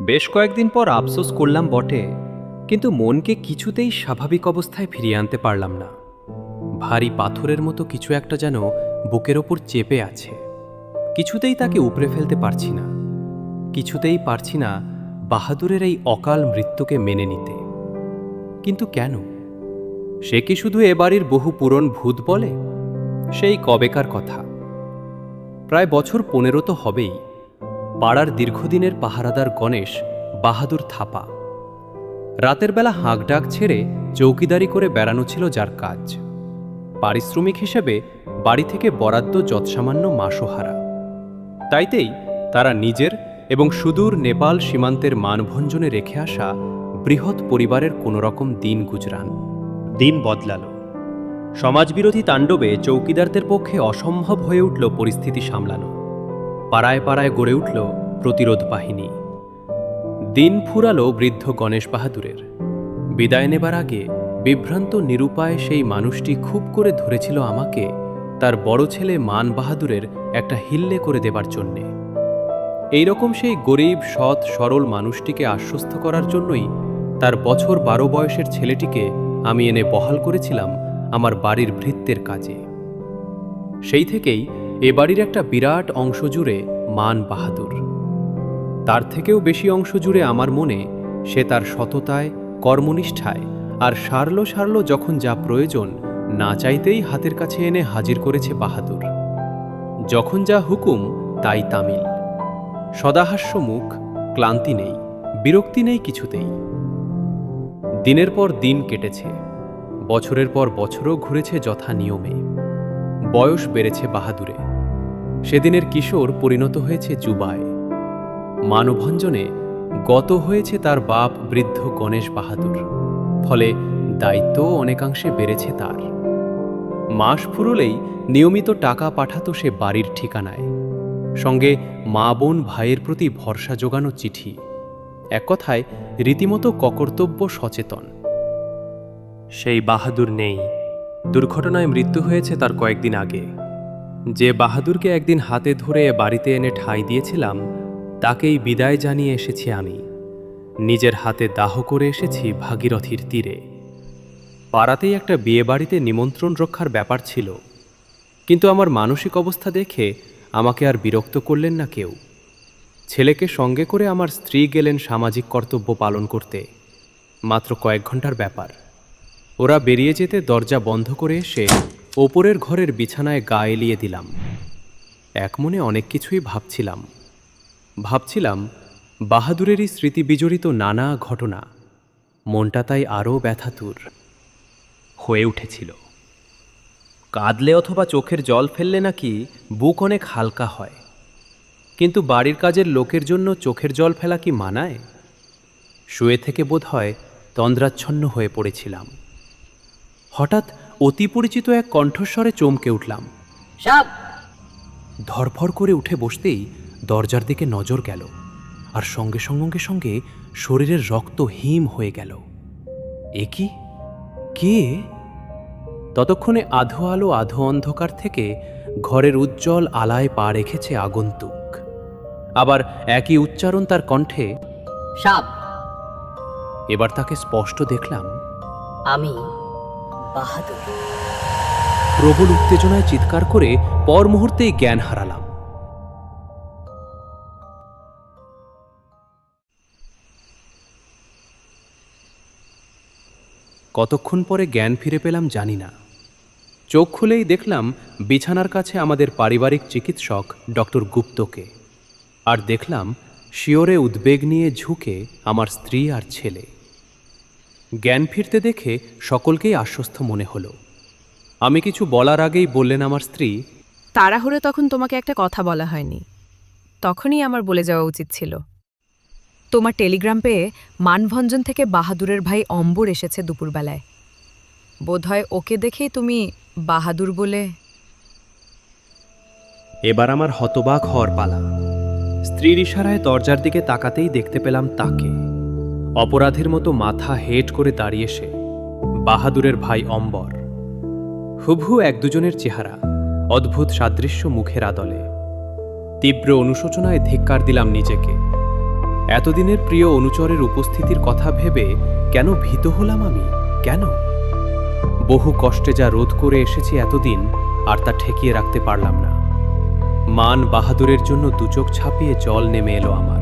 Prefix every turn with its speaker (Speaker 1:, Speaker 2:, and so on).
Speaker 1: বেশ কয়েকদিন পর আফসোস করলাম বটে, কিন্তু মনকে কিছুতেই স্বাভাবিক অবস্থায় ফিরিয়ে আনতে পারলাম না। ভারী পাথরের মতো কিছু একটা যেন বুকের ওপর চেপে আছে। কিছুতেই তাকে উপড়ে ফেলতে পারছি না। কিছুতেই পারছি না বাহাদুরের এই অকাল মৃত্যুকে মেনে নিতে। কিন্তু কেন? সে কি শুধু এ বাড়ির বহু পুরন ভূত বলে? সেই কবেকার কথা। প্রায় বছর 15 তো হবেই। পাড়ার দীর্ঘদিনের পাহারাদার গণেশ বাহাদুর থাপা। রাতের বেলা হাঁকডাক ছেড়ে চৌকিদারি করে বেড়ানো ছিল যার কাজ। পারিশ্রমিক হিসেবে বাড়ি থেকে বরাদ্দ যৎসামান্য মাসোহারা। তাইতেই তারা নিজের এবং সুদূর নেপাল সীমান্তের মানভঞ্জনে রেখে আসা বৃহৎ পরিবারের কোনোরকম দিন গুজরান। দিন বদলাল। সমাজবিরোধী তাণ্ডবে চৌকিদারদের পক্ষে অসম্ভব হয়ে উঠল পরিস্থিতি সামলানো। পাড়ায় পাড়ায় গড়ে উঠল প্রতিরোধ বাহিনী। দিন ফুরালো বৃদ্ধ গণেশ বাহাদুরের। বিদায় নেবার আগে বিভ্রান্ত নিরুপায় সেই মানুষটি খুব করে ধরেছিল আমাকে তার বড় ছেলে মান বাহাদুরের একটা হিল্লে করে দেবার জন্যে। এইরকম সেই গরিব সৎ সরল মানুষটিকে আশ্বস্ত করার জন্যই তার বছর 12 বয়সের ছেলেটিকে আমি এনে বহাল করেছিলাম আমার বাড়ির ভৃত্যের কাজে। সেই থেকেই এ বাড়ির একটা বিরাট অংশ জুড়ে মান বাহাদুর। তার থেকেও বেশি অংশ জুড়ে আমার মনে সে তার সততায়, কর্মনিষ্ঠায় আর সারল যখন যা প্রয়োজন না চাইতেই হাতের কাছে এনে হাজির করেছে বাহাদুর। যখন যা হুকুম তাই তামিল। সদাহাস্য মুখ, ক্লান্তি নেই, বিরক্তি নেই কিছুতেই। দিনের পর দিন কেটেছে, বছরের পর বছরও ঘুরেছে যথা নিয়মে। বয়স বেড়েছে বাহাদুরে। সেদিনের কিশোর পরিণত হয়েছে যুবায়। মানভঞ্জনে গত হয়েছে তার বাপ বৃদ্ধ গণেশ বাহাদুর। ফলে দায়িত্বও অনেকাংশে বেড়েছে তার। মাস ফুরলেই নিয়মিত টাকা পাঠাতো সে বাড়ির ঠিকানায়, সঙ্গে মা বোন ভাইয়ের প্রতি ভরসা জোগানো চিঠি। এক কথায় রীতিমতো কর্তব্য সচেতন। সেই বাহাদুর নেই। দুর্ঘটনায় মৃত্যু হয়েছে তার কয়েকদিন আগে। যে বাহাদুরকে একদিন হাতে ধরে বাড়িতে এনে ঠাঁই দিয়েছিলাম, তাকেই বিদায় জানিয়ে এসেছি আমি। নিজের হাতে দাহ করে এসেছি ভাগীরথীর তীরে। পাড়াতেই একটা বিয়ে বাড়িতে নিমন্ত্রণ রক্ষার ব্যাপার ছিল, কিন্তু আমার মানসিক অবস্থা দেখে আমাকে আর বিরক্ত করলেন না কেউ। ছেলেকে সঙ্গে করে আমার স্ত্রী গেলেন সামাজিক কর্তব্য পালন করতে। মাত্র কয়েক ঘন্টার ব্যাপার। ওরা বেরিয়ে যেতে দরজা বন্ধ করে এসে ওপরের ঘরের বিছানায় গা এলিয়ে দিলাম। এক মনে অনেক কিছুই ভাবছিলাম বাহাদুরেরই স্মৃতি বিজড়িত নানা ঘটনা। মনটা তাই আরও ব্যথাতুর হয়ে উঠেছিল। কাঁদলে অথবা চোখের জল ফেললে নাকি বুক অনেক হালকা হয়, কিন্তু বাড়ির কাজের লোকের জন্য চোখের জল ফেলা কি মানায়? শুয়ে থেকে বোধহয় তন্দ্রাচ্ছন্ন হয়ে পড়েছিলাম। হঠাৎ অতি পরিচিত এক কণ্ঠস্বরে চমকে উঠলাম।
Speaker 2: সাপ!
Speaker 1: ধরফর করে উঠে বসতেই দরজার দিকে নজর গেল, আর সঙ্গে সঙ্গে শরীরের রক্ত হিম হয়ে গেল। এ কি? কে? ততক্ষণে আধো আলো আধো অন্ধকার থেকে ঘরের উজ্জ্বল আলায় পা রেখেছে আগন্তুক। আবার একই উচ্চারণ তার কণ্ঠে।
Speaker 2: সাপ!
Speaker 1: এবার তাকে স্পষ্ট দেখলাম।
Speaker 2: আমি বাহাদুর।
Speaker 1: প্রবল উত্তেজনায় চিৎকার করে পর মুহূর্তেই জ্ঞান হারালাম। কতক্ষণ পরে জ্ঞান ফিরে পেলাম জানি না। চোখ খুলেই দেখলাম বিছানার কাছে আমাদের পারিবারিক চিকিৎসক ডক্টর গুপ্তকে, আর দেখলাম শিয়রে উদ্বেগ নিয়ে ঝুঁকে আমার স্ত্রী আর ছেলে। জ্ঞান ফিরতে দেখে সকলকেই আশ্বস্ত মনে হলো। আমি কিছু বলার আগেই বললেন আমার স্ত্রী,
Speaker 3: তাড়াহুড়ো তখন তোমাকে একটা কথা বলা হয়নি, তখনই আমার বলে যাওয়া উচিত ছিল। তোমার টেলিগ্রাম পেয়ে মানভঞ্জন থেকে বাহাদুরের ভাই অম্বর এসেছে দুপুরবেলায়। বোধহয় ওকে দেখেই তুমি বাহাদুর বলে।
Speaker 1: এবার আমার হতবাক হওয়ার পালা। স্ত্রীর ইশারায় দরজার দিকে তাকাতেই দেখতে পেলাম তাকে, অপরাধের মতো মাথা হেঁট করে দাঁড়িয়ে সে, বাহাদুরের ভাই অম্বর। হুবহু এক দুজনের চেহারা, অদ্ভুত সাদৃশ্য মুখের আদলে। তীব্র অনুশোচনায় ধিক্কার দিলাম নিজেকে। এতদিনের প্রিয় অনুচরের উপস্থিতির কথা ভেবে কেন ভীত হলাম আমি? কেন? বহু কষ্টে যা রোধ করে এসেছি এতদিন, আর তা ঠেকিয়ে রাখতে পারলাম না। মান বাহাদুরের জন্য দুচোখ ছাপিয়ে জল নেমে এলো আমার।